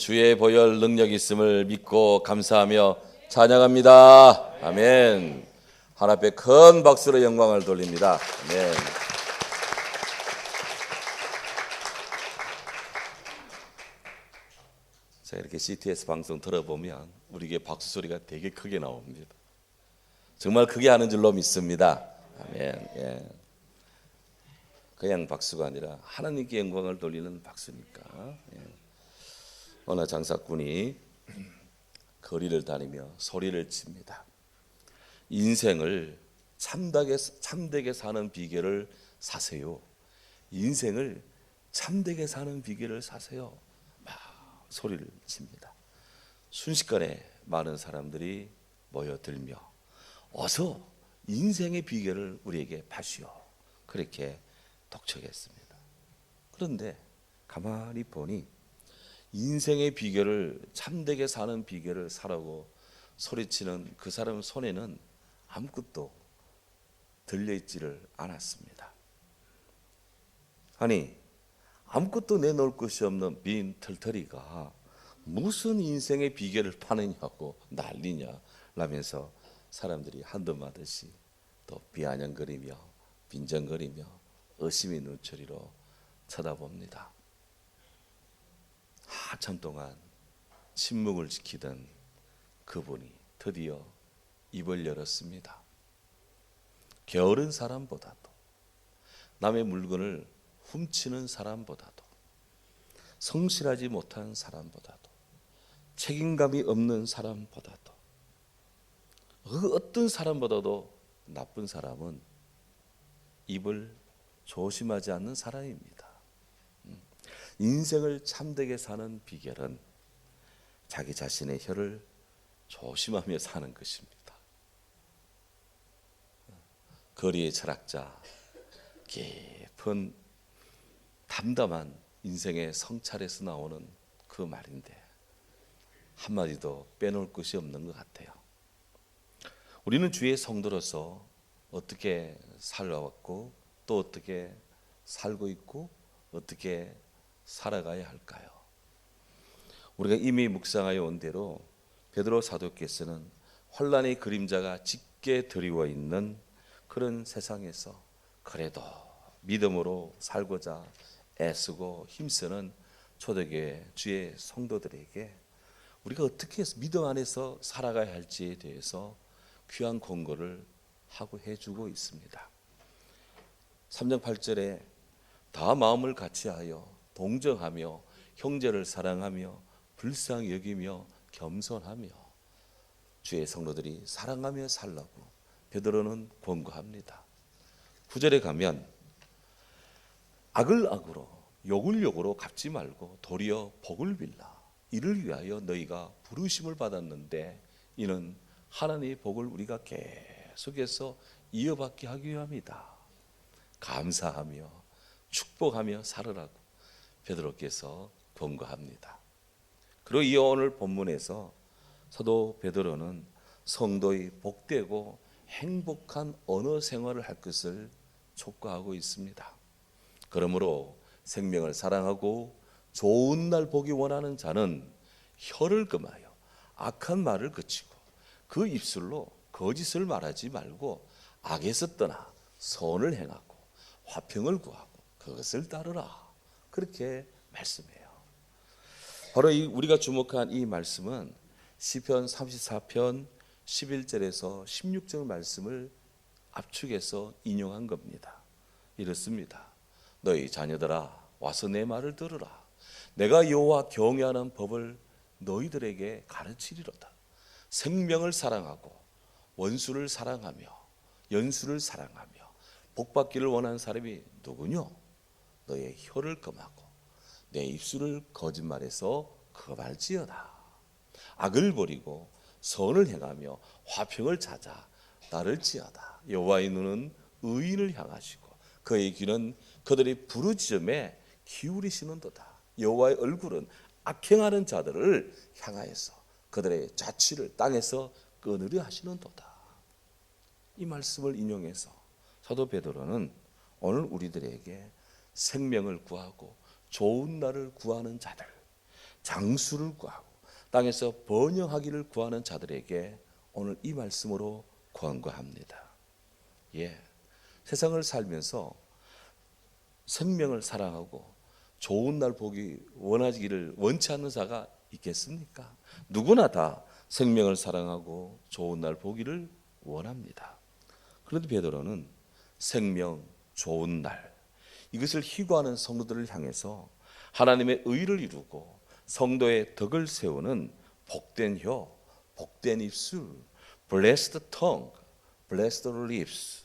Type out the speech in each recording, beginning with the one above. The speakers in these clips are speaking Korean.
주의 보혈 능력 있음을 믿고 감사하며 찬양합니다. 아멘. 하나님 앞에 큰 박수로 영광을 돌립니다. 아멘. 자, 이렇게 CTS 방송 들어보면 우리에게 박수 소리가 되게 크게 나옵니다. 정말 크게 하는 줄로 믿습니다. 아멘. 예. 그냥 박수가 아니라 하나님께 영광을 돌리는 박수니까. 예. 어느 장사꾼이 거리를 다니며 소리를 칩니다. 인생을 참되게 사는 비결을 사세요. 인생을 참되게 사는 비결을 사세요. 막 소리를 칩니다. 순식간에 많은 사람들이 모여들며 어서 인생의 비결을 우리에게 파시오. 그렇게 독촉했습니다. 그런데 가만히 보니 인생의 비결을 참되게 사는 비결을 사라고 소리치는 그 사람 손에는 아무것도 들려있지를 않았습니다. 아니, 아무것도 내놓을 것이 없는 빈 털터리가 무슨 인생의 비결을 파느냐고 난리냐 라면서 사람들이 한두 마디씩 또 비아냥거리며 빈정거리며 의심의 눈초리로 쳐다봅니다. 한참 동안 침묵을 지키던 그분이 드디어 입을 열었습니다. 게으른 사람보다도 남의 물건을 훔치는 사람보다도 성실하지 못한 사람보다도 책임감이 없는 사람보다도 그 어떤 사람보다도 나쁜 사람은 입을 조심하지 않는 사람입니다. 인생을 참되게 사는 비결은 자기 자신의 혀를 조심하며 사는 것입니다. 거리의 철학자, 깊은 담담한 인생의 성찰에서 나오는 그 말인데 한마디도 빼놓을 것이 없는 것 같아요. 우리는 주의 성도로서 어떻게 살아왔고 또 어떻게 살고 있고 어떻게 살아가야 할까요? 우리가 이미 묵상하여 온 대로 베드로 사도께서는 환난의 그림자가 짙게 드리워 있는 그런 세상에서 그래도 믿음으로 살고자 애쓰고 힘쓰는 초대교회 주의 성도들에게 우리가 어떻게 믿음 안에서 살아가야 할지에 대해서 귀한 권고를 하고 해주고 있습니다. 3장 8절에 다 마음을 같이하여 동정하며 형제를 사랑하며 불쌍히 여기며 겸손하며 주의 성도들이 사랑하며 살라고 베드로는 권고합니다. 9절에 가면 악을 악으로 욕을 욕으로 갚지 말고 도리어 복을 빌라. 이를 위하여 너희가 부르심을 받았는데 이는 하나님의 복을 우리가 계속해서 이어받게 하기 위함이다. 감사하며 축복하며 살으라고 베드로께서 권고합니다. 그리고 이 오늘 본문에서 사도 베드로는 성도의 복되고 행복한 언어 생활을 할 것을 촉구하고 있습니다. 그러므로 생명을 사랑하고 좋은 날 보기 원하는 자는 혀를 금하여 악한 말을 그치고 그 입술로 거짓을 말하지 말고 악에서 떠나 선을 행하고 화평을 구하고 그것을 따르라. 그렇게 말씀해요. 바로 우리가 주목한 이 말씀은 시편 34편 11절에서 16절 말씀을 압축해서 인용한 겁니다. 이렇습니다. 너희 자녀들아 와서 내 말을 들으라. 내가 여호와 경외하는 법을 너희들에게 가르치리로다. 생명을 사랑하고 원수를 사랑하며 연수를 사랑하며 복받기를 원하는 사람이 누구뇨? 너의 혀를 금하고 내 입술을 거짓말해서 금할지어다. 악을 버리고 선을 행하며 화평을 찾아 따를지어다. 여호와의 눈은 의인을 향하시고 그의 귀는 그들의 부르짖음에 기울이시는도다. 여호와의 얼굴은 악행하는 자들을 향하여서 그들의 자취를 땅에서 끊으려 하시는도다. 이 말씀을 인용해서 사도 베드로는 오늘 우리들에게 생명을 구하고 좋은 날을 구하는 자들, 장수를 구하고 땅에서 번영하기를 구하는 자들에게 오늘 이 말씀으로 권고합니다. 세상을 살면서 생명을 사랑하고 좋은 날 보기 원하기를 원치 않는 자가 있겠습니까? 누구나 다 생명을 사랑하고 좋은 날 보기를 원합니다. 그런데 베드로는 생명, 좋은 날 이것을 희구하는 성도들을 향해서 하나님의 의를 이루고 성도의 덕을 세우는 복된 혀, 복된 입술, blessed tongue, blessed lips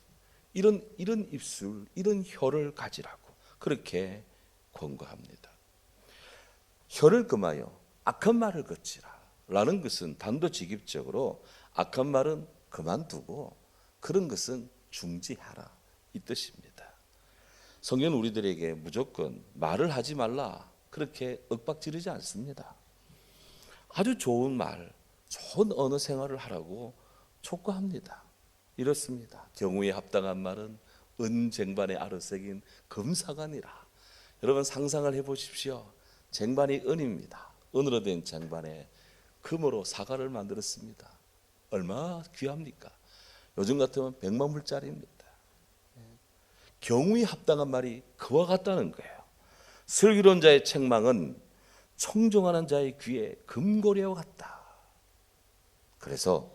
이런 입술, 이런 혀를 가지라고 그렇게 권고합니다. 혀를 금하여 악한 말을 거치라 라는 것은 단도직입적으로 악한 말은 그만두고 그런 것은 중지하라 이 뜻입니다. 성경은 우리들에게 무조건 말을 하지 말라 그렇게 윽박지르지 않습니다. 아주 좋은 말, 좋은 언어 생활을 하라고 촉구합니다. 이렇습니다. 경우에 합당한 말은 은쟁반에 아르새긴 금사관이라. 여러분 상상을 해보십시오. 쟁반이 은입니다. 은으로 된 쟁반에 금으로 사과를 만들었습니다. 얼마나 귀합니까? 요즘 같으면 100만 불짜리입니다. 경우에 합당한 말이 그와 같다는 거예요. 슬기로운 자의 책망은 청종하는 자의 귀에 금고리와 같다. 그래서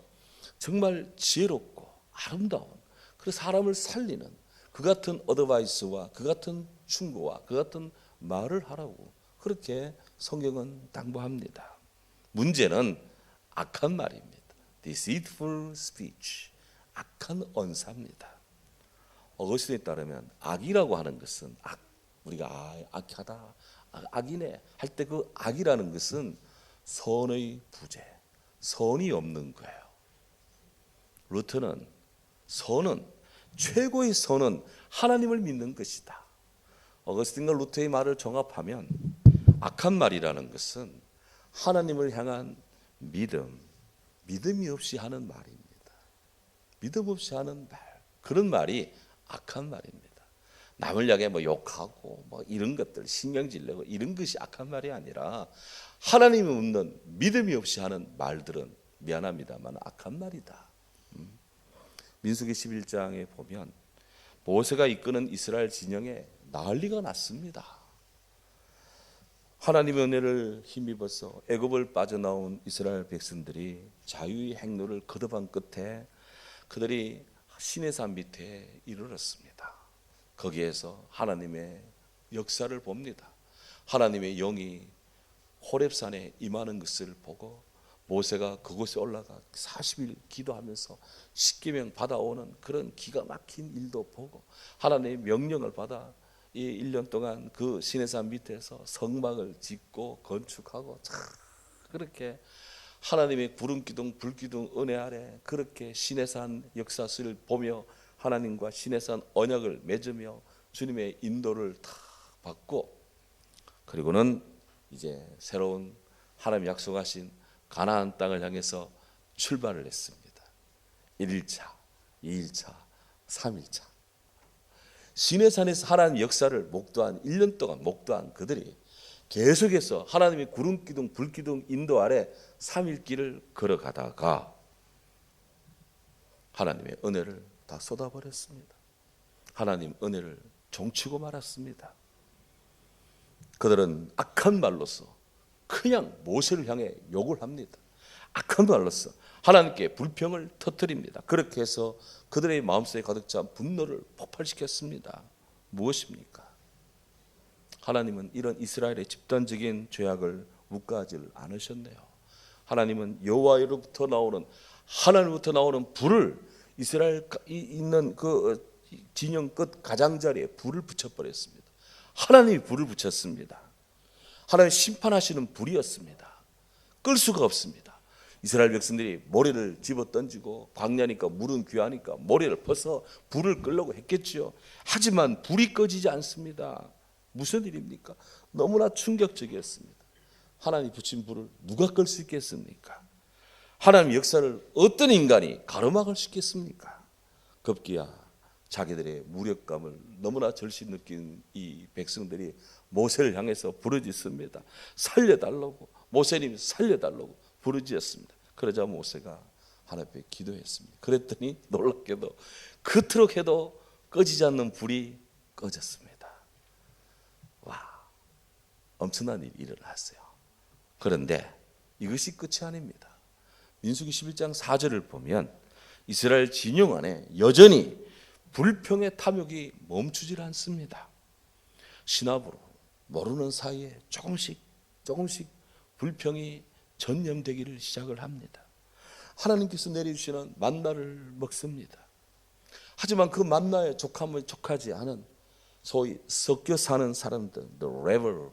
정말 지혜롭고 아름다운 그 사람을 살리는 그 같은 어드바이스와 그 같은 충고와 그 같은 말을 하라고 그렇게 성경은 당부합니다. 문제는 악한 말입니다. Deceitful speech, 악한 언사입니다. 어거스틴에 따르면 악이라고 하는 것은 우리가 악하다, 악이네 할 때 그 악이라는 것은 선의 부재, 선이 없는 거예요. 루터는 선은 최고의 선은 하나님을 믿는 것이다. 어거스틴과 루터의 말을 종합하면 악한 말이라는 것은 하나님을 향한 믿음이 없이 하는 말입니다. 믿음 없이 하는 말, 그런 말이 악한 말입니다. 남을 향해 욕하고 이런 것들 신경질 내고 이런 것이 악한 말이 아니라 하나님이 없는 믿음이 없이 하는 말들은 미안합니다만 악한 말이다. 민수기 11장에 보면 모세가 이끄는 이스라엘 진영에 난리가 났습니다. 하나님의 은혜를 힘입어서 애굽을 빠져나온 이스라엘 백성들이 자유의 행로를 거듭한 끝에 그들이 시내산 밑에 이르렀습니다. 거기에서 하나님의 역사를 봅니다. 하나님의 영이 호렙산에 임하는 것을 보고 모세가 그곳에 올라가 40일 기도하면서 십계명 받아오는 그런 기가 막힌 일도 보고 하나님의 명령을 받아 이 1년 동안 그 시내산 밑에서 성막을 짓고 건축하고 그렇게 하나님의 구름기둥 불기둥 은혜 아래 그렇게 시내산 역사를 보며 하나님과 시내산 언약을 맺으며 주님의 인도를 다 받고 그리고는 이제 새로운 하나님 약속하신 가나안 땅을 향해서 출발을 했습니다. 1일차, 2일차, 3일차 시내산에서 하나님 역사를 목도한 1년 동안 목도한 그들이 계속해서 하나님의 구름기둥 불기둥 인도 아래 3일 길을 걸어가다가 하나님의 은혜를 다 쏟아버렸습니다. 하나님 은혜를 종치고 말았습니다. 그들은 악한 말로서 그냥 모세를 향해 욕을 합니다. 악한 말로서 하나님께 불평을 터뜨립니다. 그렇게 해서 그들의 마음속에 가득 찬 분노를 폭발시켰습니다. 무엇입니까? 하나님은 이런 이스라엘의 집단적인 죄악을 묵과하지 않으셨네요. 하나님은 여호와로부터 나오는 하나님부터 나오는 불을 이스라엘 있는 그 진영 끝 가장자리에 불을 붙여버렸습니다. 하나님이 불을 붙였습니다. 하나님 심판하시는 불이었습니다. 끌 수가 없습니다. 이스라엘 백성들이 모래를 집어 던지고 광야니까 물은 귀하니까 모래를 퍼서 불을 끌려고 했겠지요. 하지만 불이 꺼지지 않습니다. 무슨 일입니까? 너무나 충격적이었습니다. 하나님이 붙인 불을 누가 끌 수 있겠습니까? 하나님의 역사를 어떤 인간이 가로막을 수 있겠습니까? 급기야 자기들의 무력감을 너무나 절실히 느낀 이 백성들이 모세를 향해서 부르짖습니다. 살려달라고, 모세님이 살려달라고 부르짖었습니다. 그러자 모세가 하나님 앞에 기도했습니다. 그랬더니 놀랍게도 그토록 해도 꺼지지 않는 불이 꺼졌습니다. 와, 엄청난 일이 일어났어요. 그런데 이것이 끝이 아닙니다. 민수기 11장 4절을 보면 이스라엘 진영 안에 여전히 불평의 탐욕이 멈추질 않습니다. 신압으로 모르는 사이에 조금씩 불평이 전염되기를 시작을 합니다. 하나님께서 내려주시는 만나를 먹습니다. 하지만 그 만나에 족하지 않은 소위 섞여 사는 사람들, the rebel,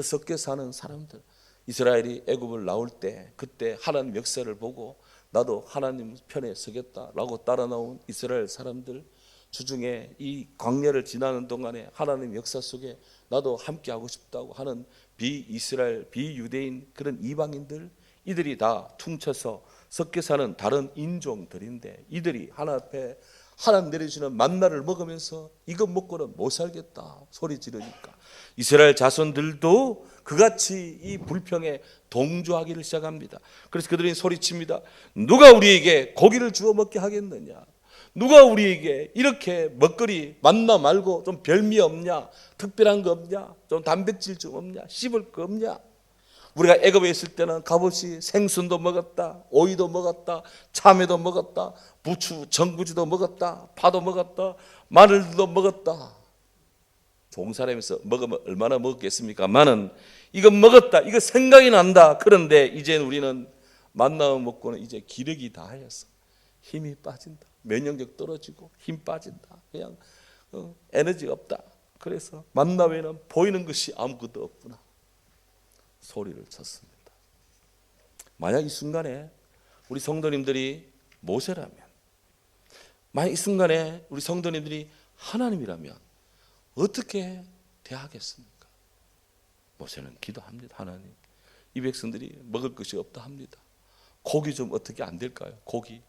섞여 사는 사람들, 이스라엘이 애굽을 나올 때 그때 하나님 역사를 보고 나도 하나님 편에 서겠다라고 따라 나온 이스라엘 사람들, 주중에 이 광야를 지나는 동안에 하나님 역사 속에 나도 함께 하고 싶다고 하는 비이스라엘, 비유대인 그런 이방인들, 이들이 다 퉁쳐서 섞여 사는 다른 인종들인데 이들이 하나님 앞에 하나님 내려주시는 만나를 먹으면서 이것 먹고는 못 살겠다 소리 지르니까 이스라엘 자손들도 그같이 이 불평에 동조하기를 시작합니다. 그래서 그들이 소리칩니다. 누가 우리에게 고기를 주워 먹게 하겠느냐? 누가 우리에게 이렇게 먹거리 만나 말고 좀 별미 없냐? 특별한 거 없냐? 좀 단백질 좀 없냐? 씹을 거 없냐? 우리가 애굽에 있을 때는 값없이 생선도 먹었다, 오이도 먹었다, 참외도 먹었다, 부추, 전구지도 먹었다, 파도 먹었다, 마늘도 먹었다. 종사람에서 먹으면 얼마나 먹겠습니까? 마는 이거 먹었다, 이거 생각이 난다. 그런데 이제 우리는 만나 먹고는 이제 기력이 다 하였어. 힘이 빠진다. 면역력 떨어지고 힘 빠진다. 그냥 에너지가 없다. 그래서 만나 외에는 보이는 것이 아무것도 없구나. 소리를 쳤습니다. 만약 이 순간에 우리 성도님들이 모세라면, 만약 이 순간에 우리 성도님들이 하나님이라면 어떻게 대하겠습니까? 모세는 기도합니다. 하나님, 이 백성들이 먹을 것이 없다 합니다. 고기 좀 어떻게 안 될까요? 고기.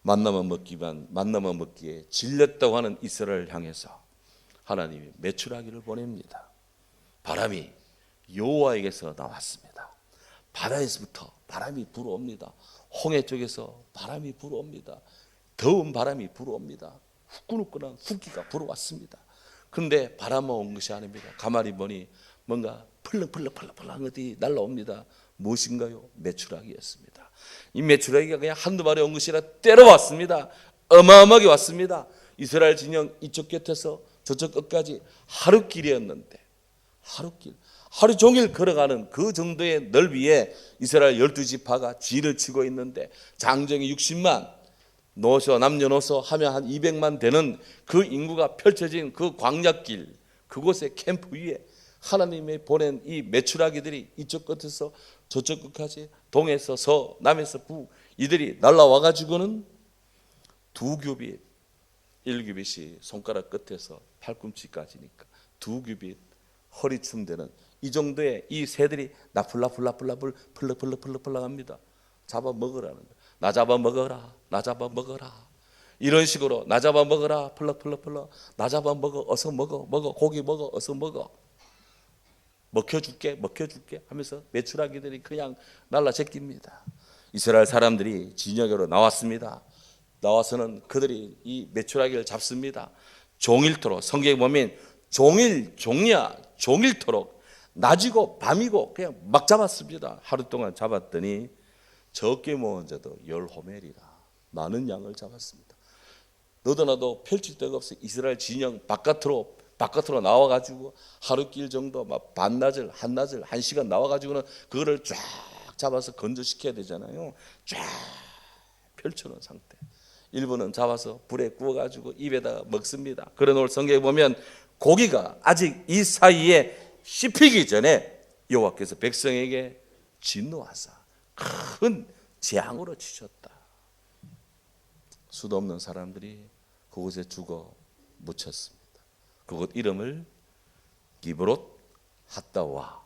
만나만 먹기에 질렸다고 하는 이스라엘을 향해서 하나님이 메추라기를 보냅니다. 바람이 여호와에게서 나왔습니다. 바다에서부터 바람이 불어옵니다. 홍해 쪽에서 바람이 불어옵니다. 더운 바람이 불어옵니다. 후끈후끈한 후기가 불어왔습니다. 그런데 바람만 온 것이 아닙니다. 가만히 보니 뭔가 펄렁펄렁 어디 날라옵니다. 무엇인가요? 메추라기였습니다. 이 메추라기가 그냥 한두 마리 온 것이 아니라 때려왔습니다. 어마어마하게 왔습니다. 이스라엘 진영 이쪽 곁에서 저쪽 끝까지 하루길이었는데 하루 종일 걸어가는 그 정도의 넓이에 이스라엘 12지파가 진을 치고 있는데 장정이 60만, 남녀노소 하면 한 200만 되는 그 인구가 펼쳐진 그 광야길, 그곳의 캠프 위에 하나님이 보낸 이 메추라기들이 이쪽 끝에서 저쪽 끝까지 동에서 서, 남에서 부, 이들이 날라와 가지고는 2규빗, 1규빗이 손가락 끝에서 팔꿈치까지니까 2규빗 허리춤 되는 이 정도의 이 새들이 나풀나풀나풀나풀 펄럭펄럭합니다. 잡아 먹으라는 거예요. 나 잡아 먹어라, 나 잡아 먹어라. 이런 식으로 나 잡아 먹어라, 펄럭펄럭 나 잡아 먹어, 어서 먹어, 고기 먹어, 어서 먹어. 먹혀줄게 하면서 메추라기들이 그냥 날라제낍니다. 이스라엘 사람들이 진영으로 나왔습니다. 나와서는 그들이 이 메추라기를 잡습니다. 종일토록, 성경에 보면 종일토록 낮이고 밤이고 그냥 막 잡았습니다. 하루 동안 잡았더니 적게 모은 자도 10호멜이라 많은 양을 잡았습니다. 너도 나도 펼칠 데가 없어 이스라엘 진영 바깥으로 나와가지고 하루길 정도 막 반나절, 한나절, 1시간 나와가지고는 그거를 쫙 잡아서 건조시켜야 되잖아요. 쫙 펼쳐놓은 상태. 일부는 잡아서 불에 구워가지고 입에다가 먹습니다. 그런 오늘 성경에 보면 고기가 아직 이 사이에 씹히기 전에 여호와께서 백성에게 진노하사 큰 재앙으로 치셨다. 수도 없는 사람들이 그곳에 죽어 묻혔습니다. 그곳 이름을 기브롯 핫다와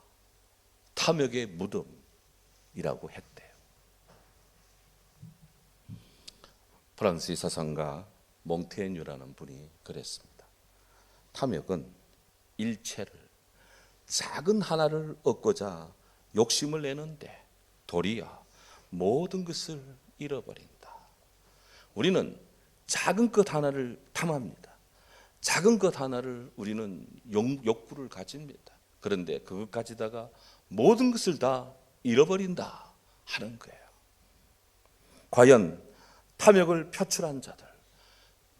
탐욕의 무덤이라고 했대요. 프랑스의 사상가 몽테뉴라는 분이 그랬습니다. 탐욕은 일체를, 작은 하나를 얻고자 욕심을 내는데 도리어 모든 것을 잃어버린다. 우리는 작은 것 하나를 탐합니다. 작은 것 하나를 우리는 욕구를 가집니다. 그런데 그것 가지다가 모든 것을 다 잃어버린다 하는 거예요. 과연 탐욕을 표출한 자들,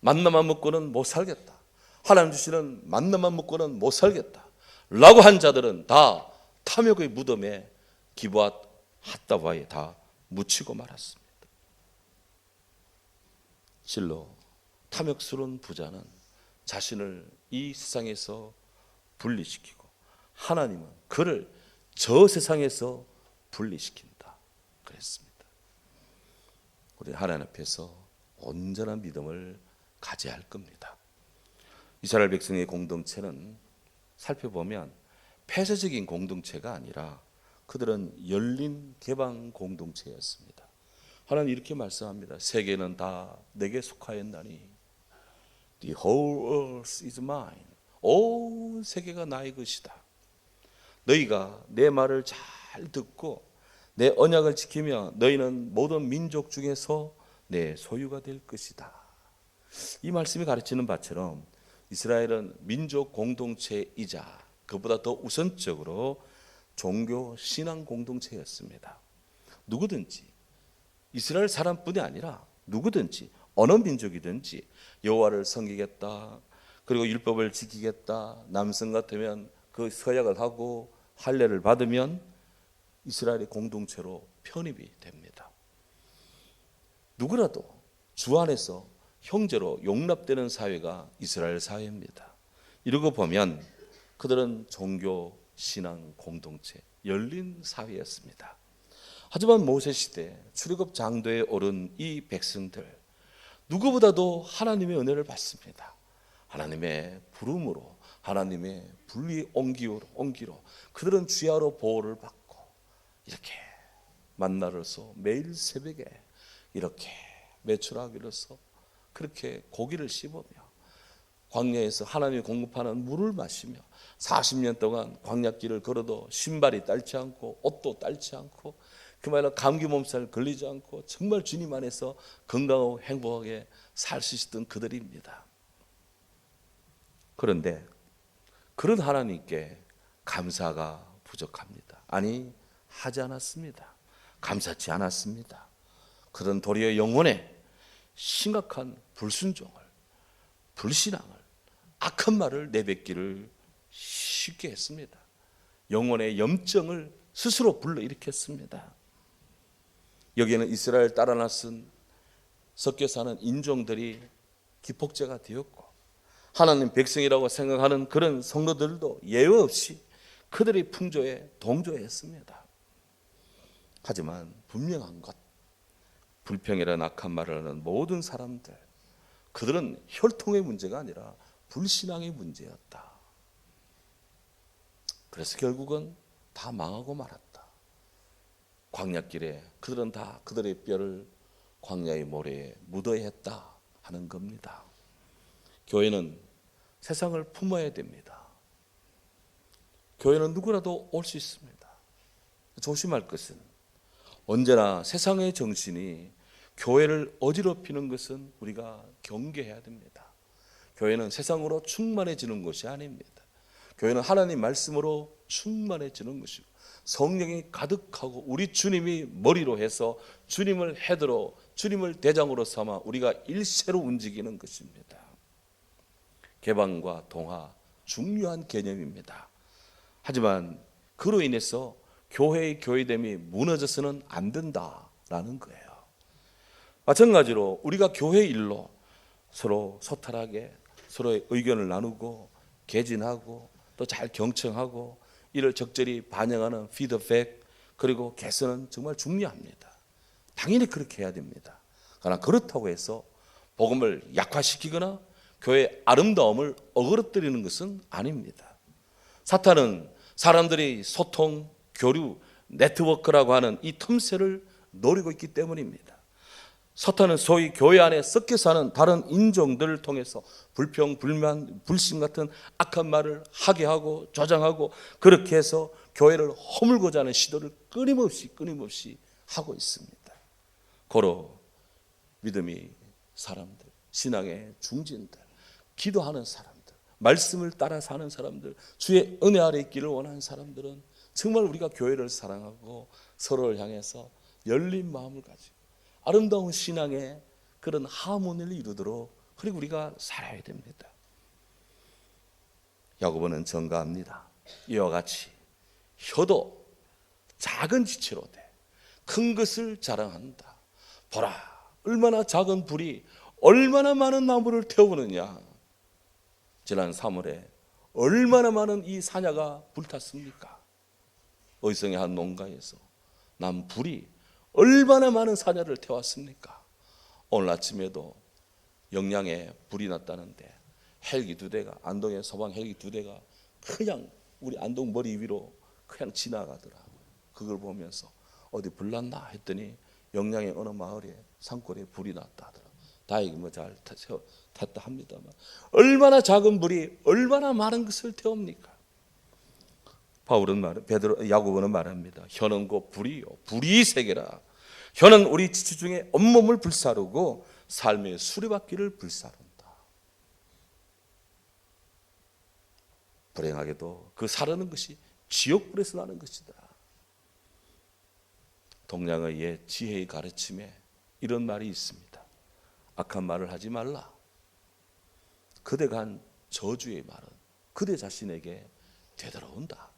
만나만 먹고는 못 살겠다, 하나님 주시는 만나만 먹고는 못 살겠다 라고 한 자들은 다 탐욕의 무덤에 기브앗 핫다바에 다 묻히고 말았습니다. 실로 탐욕스러운 부자는 자신을 이 세상에서 분리시키고 하나님은 그를 저 세상에서 분리시킨다 그랬습니다. 우리 하나님 앞에서 온전한 믿음을 가져야 할 겁니다. 이스라엘 백성의 공동체는 살펴보면 폐쇄적인 공동체가 아니라 그들은 열린 개방 공동체였습니다. 하나님 이렇게 말씀합니다. 세계는 다 내게 속하였나니 The whole earth is mine. 온 세계가 나의 것이다. 너희가 내 말을 잘 듣고 내 언약을 지키며 너희는 모든 민족 중에서 내 소유가 될 것이다. 이 말씀이 가르치는 바처럼 이스라엘은 민족 공동체이자 그보다 더 우선적으로 종교 신앙 공동체였습니다. 누구든지 이스라엘 사람뿐이 아니라 누구든지 어느 민족이든지 여호와를 섬기겠다, 그리고 율법을 지키겠다, 남성 같으면 그 서약을 하고 할례를 받으면 이스라엘의 공동체로 편입이 됩니다. 누구라도 주 안에서 형제로 용납되는 사회가 이스라엘 사회입니다. 이러고 보면 그들은 종교 신앙 공동체, 열린 사회였습니다. 하지만 모세 시대 출애굽 장도에 오른 이 백성들, 누구보다도 하나님의 은혜를 받습니다. 하나님의 부름으로, 하나님의 분리 옮기로 그들은 주야로 보호를 받고 이렇게 만나러서 매일 새벽에 이렇게 매출하기로서 그렇게 고기를 씹으며 광야에서 하나님이 공급하는 물을 마시며 40년 동안 광야길을 걸어도 신발이 딸지 않고 옷도 딸지 않고 그말로 감기 몸살 걸리지 않고 정말 주님 안에서 건강하고 행복하게 살 수 있었던 그들입니다. 그런데 그런 하나님께 감사가 부족합니다. 아니, 하지 않았습니다. 감사치 않았습니다. 그런 도리어 영혼에 심각한 불순종을, 불신앙을, 악한 말을 내뱉기를 쉽게 했습니다. 영혼의 염증을 스스로 불러일으켰습니다. 여기에는 이스라엘 따라 나선 섞여 사는 인종들이 기폭제가 되었고 하나님 백성이라고 생각하는 그런 성도들도 예외 없이 그들의 풍조에 동조했습니다. 하지만 분명한 것, 불평이라는 악한 말을 하는 모든 사람들, 그들은 혈통의 문제가 아니라 불신앙의 문제였다. 그래서 결국은 다 망하고 말았다. 광야길에 그들은 다 그들의 뼈를 광야의 모래에 묻어야 했다 하는 겁니다. 교회는 세상을 품어야 됩니다. 교회는 누구라도 올 수 있습니다. 조심할 것은 언제나 세상의 정신이 교회를 어지럽히는 것은 우리가 경계해야 됩니다. 교회는 세상으로 충만해지는 것이 아닙니다. 교회는 하나님 말씀으로 충만해지는 것이고 성령이 가득하고 우리 주님이 머리로 해서 주님을 헤드로, 주님을 대장으로 삼아 우리가 일체로 움직이는 것입니다. 개방과 동화, 중요한 개념입니다. 하지만 그로 인해서 교회의 교회됨이 무너져서는 안 된다라는 거예요. 마찬가지로 우리가 교회 일로 서로 소탈하게 서로의 의견을 나누고 개진하고 또 잘 경청하고 이를 적절히 반영하는 피드백 그리고 개선은 정말 중요합니다. 당연히 그렇게 해야 됩니다. 그러나 그렇다고 해서 복음을 약화시키거나 교회의 아름다움을 어그러뜨리는 것은 아닙니다. 사탄은 사람들이 소통, 교류, 네트워크라고 하는 이 틈새를 노리고 있기 때문입니다. 사탄은 소위 교회 안에 섞여 사는 다른 인종들을 통해서 불평, 불만, 불신 같은 악한 말을 하게 하고 조장하고 그렇게 해서 교회를 허물고자 하는 시도를 끊임없이 하고 있습니다. 고로 믿음이 사람들, 신앙의 중진들, 기도하는 사람들, 말씀을 따라 사는 사람들, 주의 은혜 아래 있기를 원하는 사람들은 정말 우리가 교회를 사랑하고 서로를 향해서 열린 마음을 가지고 아름다운 신앙의 그런 하모니를 이루도록 그리고 우리가 살아야 됩니다. 야고보는 전가합니다. 이와 같이 혀도 작은 지체로 돼 큰 것을 자랑한다. 보라, 얼마나 작은 불이 얼마나 많은 나무를 태우느냐. 지난 3월에 얼마나 많은 이 사냐가 불탔습니까? 의성의 한 농가에서 난 불이 얼마나 많은 사냐를 태웠습니까? 오늘 아침에도 영양에 불이 났다는데 헬기 2대가, 안동의 소방 헬기 2대가 그냥 우리 안동 머리 위로 그냥 지나가더라고요. 그걸 보면서 어디 불났나 했더니 영양의 어느 마을에 산골에 불이 났다 하더라고요. 다행히 잘 탔다 합니다만 얼마나 작은 불이 얼마나 많은 것을 태웁니까? 야고보는 말합니다. 혀는 곧 불이요, 불이 세계라. 혀는 우리 지체 중에 온몸을 불사르고 삶의 수레바퀴를 불사른다. 불행하게도 그 사르는 것이 지옥불에서 나는 것이다. 동양의 옛 지혜의 가르침에 이런 말이 있습니다. 악한 말을 하지 말라. 그대가 한 저주의 말은 그대 자신에게 되돌아온다.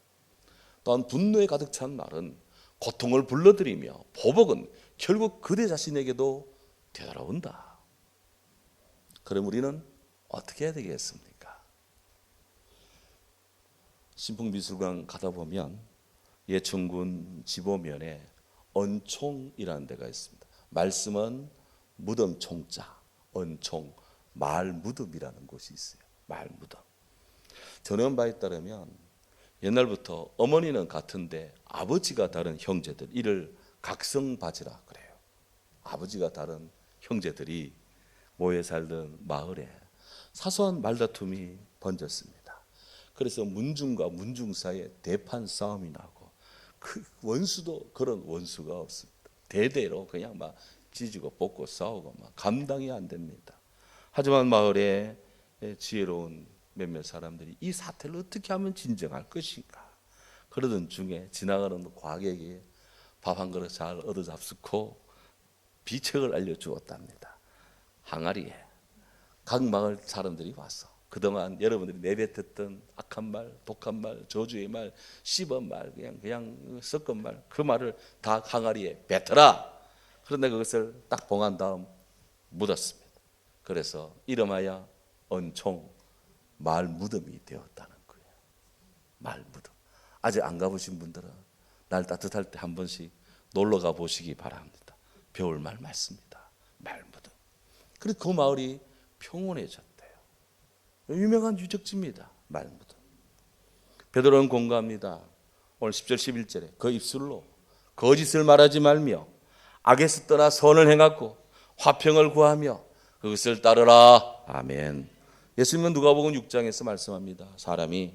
또한 분노에 가득 찬 말은 고통을 불러들이며 보복은 결국 그대 자신에게도 되돌아온다. 그럼 우리는 어떻게 해야 되겠습니까? 신풍미술관 가다 보면 예천군 지보면에 언총이라는 데가 있습니다. 말씀은 무덤 총자, 언총, 말무덤이라는 곳이 있어요. 말무덤. 전해온 바에 따르면 옛날부터 어머니는 같은데 아버지가 다른 형제들, 이를 각성바지라 그래요. 아버지가 다른 형제들이 모여 살던 마을에 사소한 말다툼이 번졌습니다. 그래서 문중과 문중 사이에 대판 싸움이 나고 그 원수도 그런 원수가 없습니다. 대대로 그냥 막 찢고 뽑고 싸우고 막 감당이 안 됩니다. 하지만 마을에 지혜로운 몇몇 사람들이 이 사태를 어떻게 하면 진정할 것인가 그러던 중에 지나가는 과객이 밥 한 그릇 잘 얻어잡수고 비책을 알려주었답니다. 항아리에 각 마을 사람들이 와서 그동안 여러분들이 내뱉었던 악한 말, 독한 말, 저주의 말, 씹은 말, 그냥 섞은 말, 그 말을 다 항아리에 뱉어라. 그런데 그것을 딱 봉한 다음 묻었습니다. 그래서 이름하여 언총 말무덤이 되었다는 거예요. 말무덤. 아직 안 가보신 분들은 날 따뜻할 때 한 번씩 놀러 가보시기 바랍니다. 배울말 많습니다. 말무덤. 그리고 그 마을이 평온해졌대요. 유명한 유적지입니다. 말무덤. 베드로는 공고합니다. 오늘 10절 11절에 그 입술로 거짓을 말하지 말며 악에서 떠나 선을 행하고 화평을 구하며 그것을 따르라. 아멘. 예수님은 누가복음 6장에서 말씀합니다. 사람이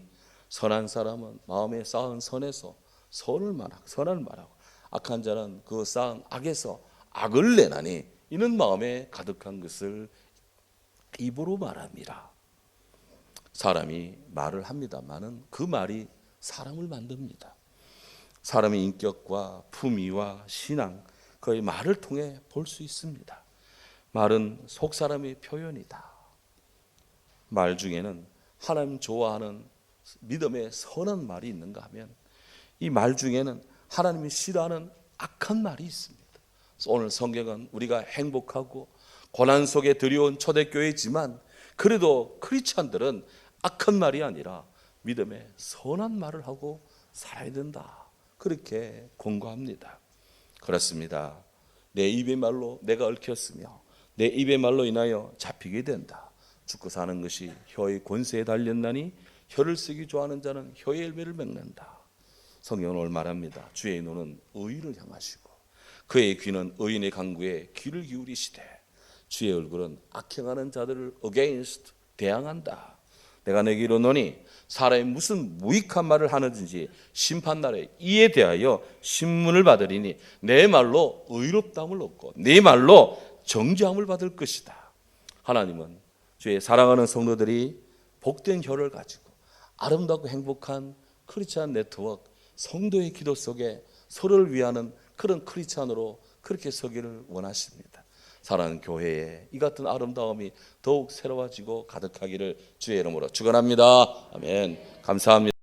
선한 사람은 마음에 쌓은 선에서 선을 말하고 악한 자는 그 쌓은 악에서 악을 내나니 이는 마음에 가득한 것을 입으로 말합니다. 사람이 말을 합니다마는 그 말이 사람을 만듭니다. 사람의 인격과 품위와 신앙 그의 말을 통해 볼 수 있습니다. 말은 속 사람의 표현이다. 말 중에는 하나님 좋아하는 믿음의 선한 말이 있는가 하면 이 말 중에는 하나님이 싫어하는 악한 말이 있습니다. 그래서 오늘 성경은 우리가 행복하고 고난 속에 들여온 초대교회지만 그래도 크리스찬들은 악한 말이 아니라 믿음의 선한 말을 하고 살아야 된다. 그렇게 권고합니다. 그렇습니다. 내 입의 말로 내가 얽혔으며 내 입의 말로 인하여 잡히게 된다. 죽고 사는 것이 혀의 권세에 달렸나니 혀를 쓰기 좋아하는 자는 혀의 열매를 맺는다. 성경은 오늘 말합니다. 주의 눈은 의를 향하시고 그의 귀는 의인의 간구에 귀를 기울이시되 주의 얼굴은 악행하는 자들을 against 대항한다. 내가 내게 이르노니 사람이 무슨 무익한 말을 하는지 심판날에 이에 대하여 신문을 받으리니 내 말로 의롭다함을 얻고 네 말로 정죄함을 받을 것이다. 하나님은 주의 사랑하는 성도들이 복된 혀를 가지고 아름답고 행복한 크리스찬 네트워크, 성도의 기도 속에 서로를 위하는 그런 크리스찬으로 그렇게 서기를 원하십니다. 사랑하는 교회에 이 같은 아름다움이 더욱 새로워지고 가득하기를 주의 이름으로 축원합니다. 아멘. 감사합니다.